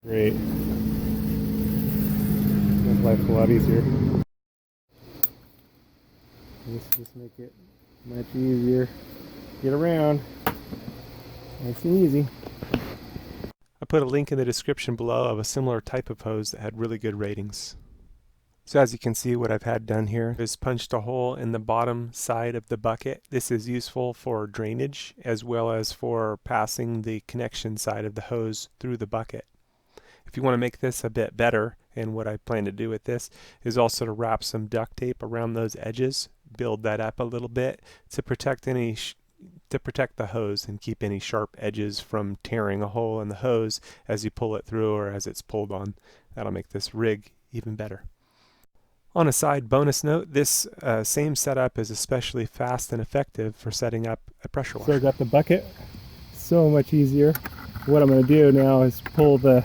Great. Makes life a lot easier. This just make it much easier. Get around. Nice and easy. I put a link in the description below of a similar type of hose that had really good ratings. So as you can see, what I've had done here is punched a hole in the bottom side of the bucket. This is useful for drainage as well as for passing the connection side of the hose through the bucket. If you want to make this a bit better, and what I plan to do with this is also to wrap some duct tape around those edges, build that up a little bit to protect the hose and keep any sharp edges from tearing a hole in the hose as you pull it through or as it's pulled on. That'll make this rig even better. On a side bonus note, this same setup is especially fast and effective for setting up a pressure washer. So I got the bucket, so much easier. What I'm going to do now is pull the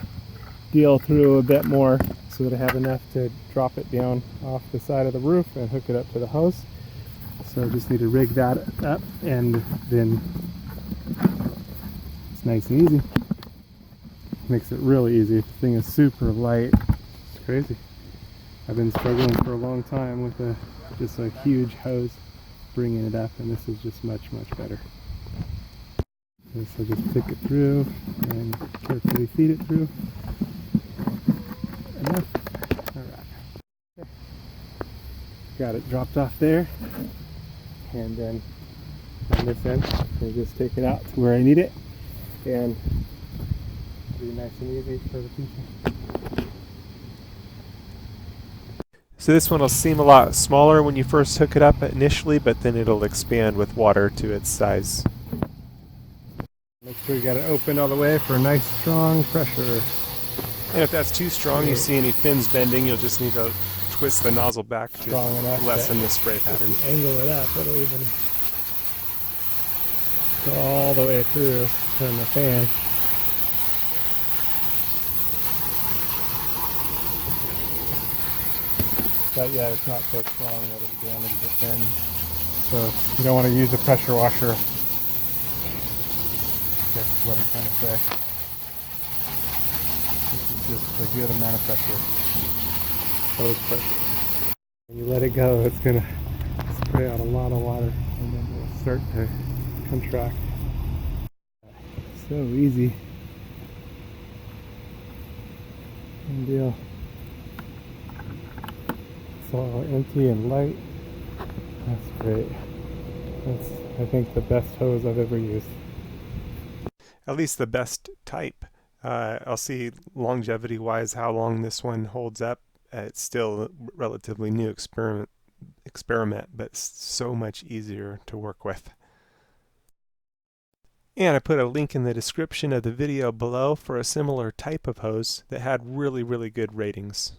deal through a bit more so that I have enough to drop it down off the side of the roof and hook it up to the hose. So I just need to rig that up and then it's nice and easy. Makes it really easy. The thing is super light. It's crazy. I've been struggling for a long time with just a huge hose bringing it up, and this is just much better. And so just pick it through and carefully feed it through. Enough. Alright. Okay. Got it dropped off there, and then on this end I just take it out to where I need it, and it'll be nice and easy for the future. So this one will seem a lot smaller when you first hook it up initially, but then it'll expand with water to its size. Make sure you got it open all the way for a nice strong pressure. And if that's too strong, you see any fins bending, you'll just need to twist the nozzle back to lessen the spray pattern. If you angle it up, it'll even go all the way through, turn the fan. But yeah, it's not so strong that it'll damage the fin. So you don't want to use a pressure washer. That's what I'm trying to say. This is just a good amount of pressure. Hose pressure. When you let it go, it's going to spray out a lot of water and then it'll start to contract. So easy. Good deal. It's all empty and light. That's great. That's, I think, the best hose I've ever used. At least the best type. I'll see longevity wise how long this one holds up. It's still a relatively new experiment, but it's so much easier to work with. And I put a link in the description of the video below for a similar type of hose that had really good ratings.